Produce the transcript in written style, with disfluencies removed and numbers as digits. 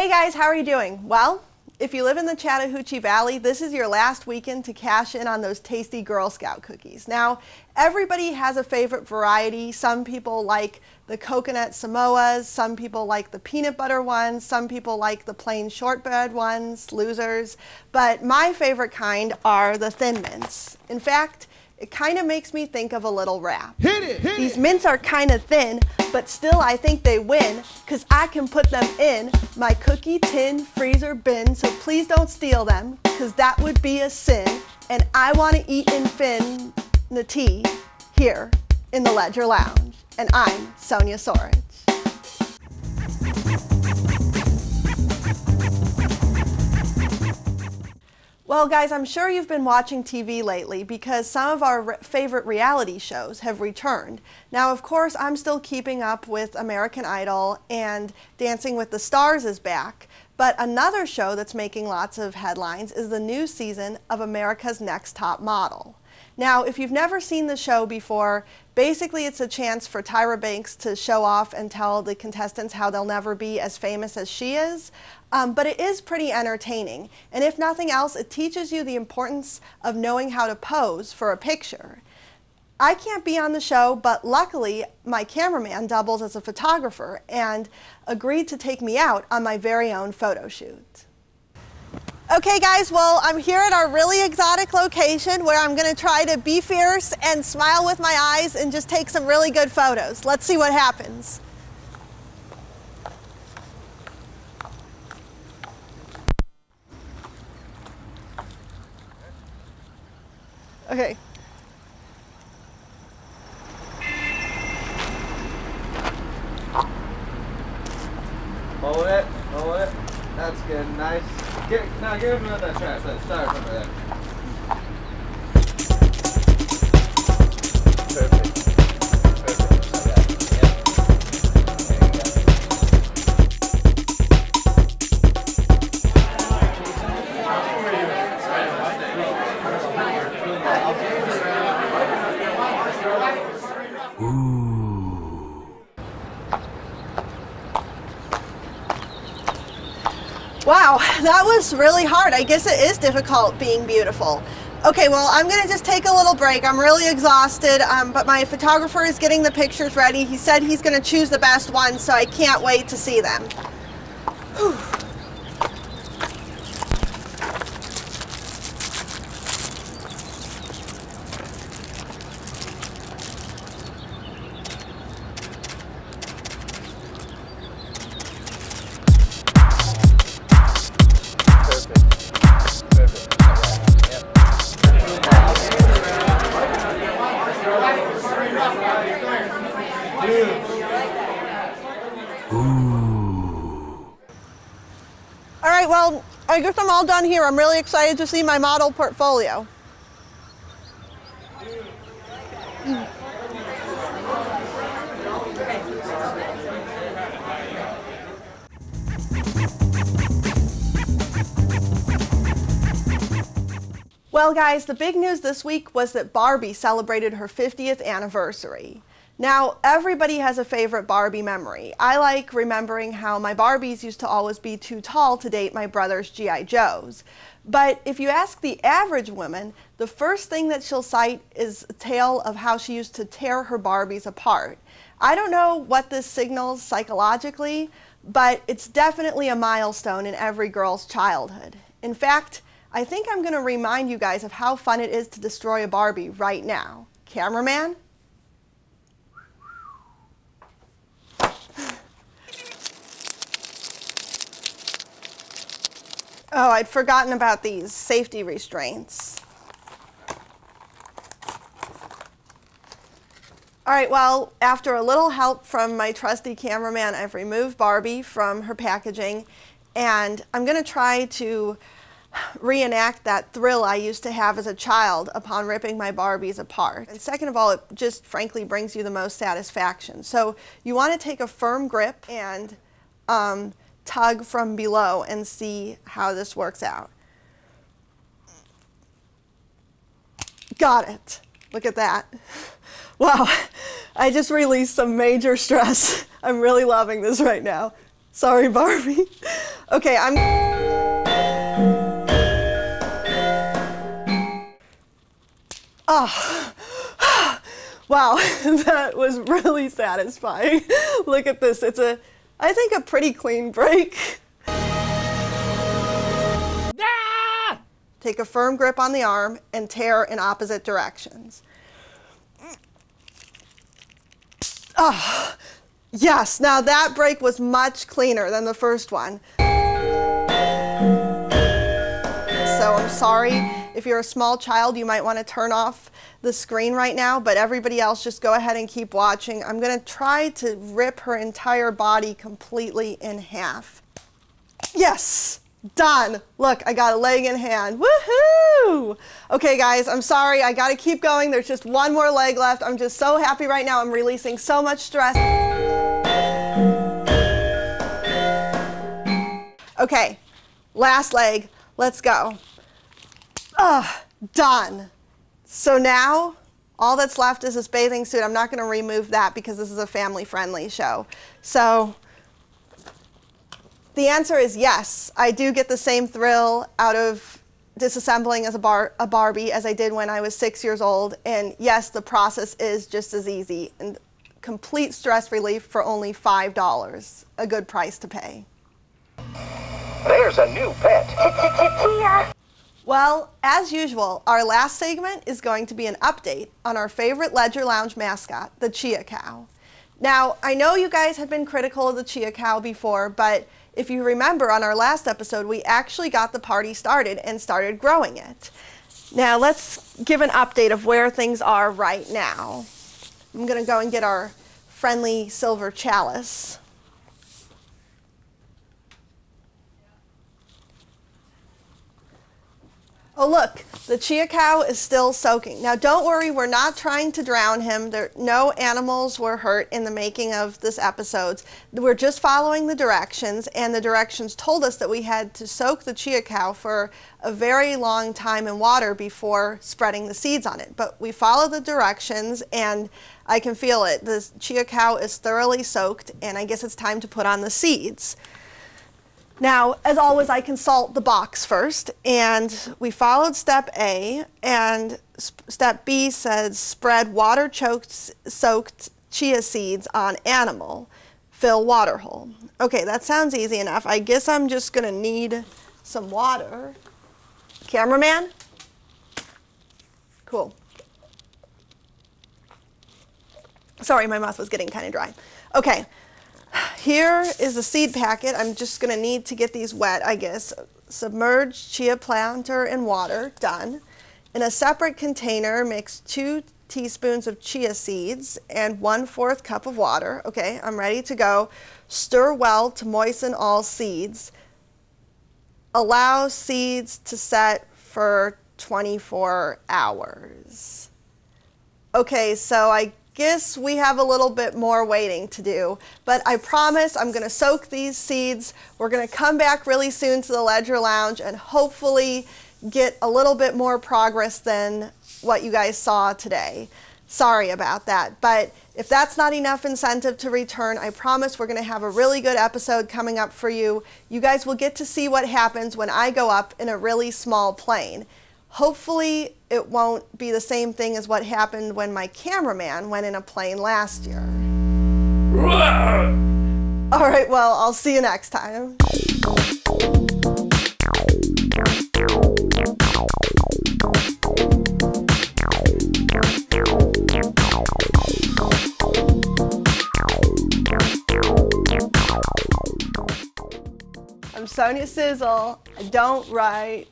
Hey guys, how are you doing? Well, if you live in the Chattahoochee Valley, this is your last weekend to cash in on those tasty Girl Scout cookies. Now, everybody has a favorite variety. Some people like the coconut Samoas, some people like the peanut butter ones, some people like the plain shortbread ones, losers. But my favorite kind are the Thin Mints. In fact, it kind of makes me think of a little rap. These mints are kind of thin, but still I think they win, cause I can put them in my cookie tin freezer bin, so please don't steal them, cause that would be a sin. And I want to eat infinity here in the Ledger Lounge. And I'm Sonya. Well guys, I'm sure you've been watching TV lately because some of our favorite reality shows have returned. Now of course I'm still keeping up with American Idol and Dancing with the Stars is back, but another show that's making lots of headlines is the new season of America's Next Top Model. Now if you've never seen the show before, basically it's a chance for Tyra Banks to show off and tell the contestants how they'll never be as famous as she is. But it is pretty entertaining, and if nothing else, it teaches you the importance of knowing how to pose for a picture. I can't be on the show, but luckily my cameraman doubles as a photographer and agreed to take me out on my very own photo shoot. Okay guys, well I'm here at our really exotic location where I'm going to try to be fierce and smile with my eyes and just take some really good photos. Let's see what happens. Okay. Hold it, hold it. That's good, nice. Now get him out of that trash. Let's start over there. Perfect. Wow, that was really hard. I guess it is difficult being beautiful. Okay, well, I'm gonna just take a little break. I'm really exhausted, but my photographer is getting the pictures ready. He said he's gonna choose the best ones, so I can't wait to see them. Whew. All right, well, I guess I'm all done here. I'm really excited to see my model portfolio. Well guys, the big news this week was that Barbie celebrated her 50th anniversary. Now, everybody has a favorite Barbie memory. I like remembering how my Barbies used to always be too tall to date my brother's G.I. Joes. But if you ask the average woman, the first thing that she'll cite is a tale of how she used to tear her Barbies apart. I don't know what this signals psychologically, but it's definitely a milestone in every girl's childhood. In fact, I think I'm going to remind you guys of how fun it is to destroy a Barbie right now. Cameraman? Oh, I'd forgotten about these safety restraints. All right, well, after a little help from my trusty cameraman, I've removed Barbie from her packaging, and I'm going to try to reenact that thrill I used to have as a child upon ripping my Barbies apart. And second of all, it just frankly brings you the most satisfaction. So you want to take a firm grip and tug from below and see how this works out. Got it. Look at that. Wow, I just released some major stress. I'm really loving this right now. Sorry, Barbie. Okay, I'm... Oh, wow, that was really satisfying. Look at this. It's I think a pretty clean break. Ah! Take a firm grip on the arm and tear in opposite directions. Oh, yes, now that break was much cleaner than the first one. So I'm sorry, if you're a small child, you might want to turn off the screen right now, but everybody else just go ahead and keep watching. I'm going to try to rip her entire body completely in half. Yes, done. Look, I got a leg in hand. Woohoo! Okay, guys, I'm sorry. I got to keep going. There's just one more leg left. I'm just so happy right now. I'm releasing so much stress. Okay, last leg. Let's go. Done. So now, all that's left is this bathing suit. I'm not going to remove that because this is a family-friendly show. So the answer is yes. I do get the same thrill out of disassembling as a Barbie as I did when I was 6 years old. And yes, the process is just as easy and complete stress relief for only $5. A good price to pay. There's a new pet. Chia. Well, as usual, our last segment is going to be an update on our favorite Ledger Lounge mascot, the Chia cow. Now, I know you guys have been critical of the Chia cow before, but if you remember on our last episode, we actually got the party started and started growing it. Now, let's give an update of where things are right now. I'm going to go and get our friendly silver chalice. Oh look, the Chia cow is still soaking. Now don't worry, we're not trying to drown him. No animals were hurt in the making of this episode. We're just following the directions, and the directions told us that we had to soak the Chia cow for a very long time in water before spreading the seeds on it. But we followed the directions, and I can feel it. The Chia cow is thoroughly soaked, and I guess it's time to put on the seeds. Now, as always, I consult the box first, and we followed step A, and step B says spread water-soaked chia seeds on animal, fill water hole. Okay, that sounds easy enough. I guess I'm just going to need some water. Cameraman? Cool. Sorry, my mouth was getting kind of dry. Okay. Here is the seed packet. I'm just going to need to get these wet, I guess. Submerge chia planter in water. Done. In a separate container, mix 2 teaspoons of chia seeds and 1/4 cup of water. Okay, I'm ready to go. Stir well to moisten all seeds. Allow seeds to set for 24 hours. Okay, so I guess we have a little bit more waiting to do, but I promise I'm going to soak these seeds. We're going to come back really soon to the Ledger Lounge and hopefully get a little bit more progress than what you guys saw today. Sorry about that, but if that's not enough incentive to return, I promise we're going to have a really good episode coming up for you. You guys will get to see what happens when I go up in a really small plane. Hopefully it won't be the same thing as what happened when my cameraman went in a plane last year. All right, well, I'll see you next time. I'm Sonya Sizzle. I don't write.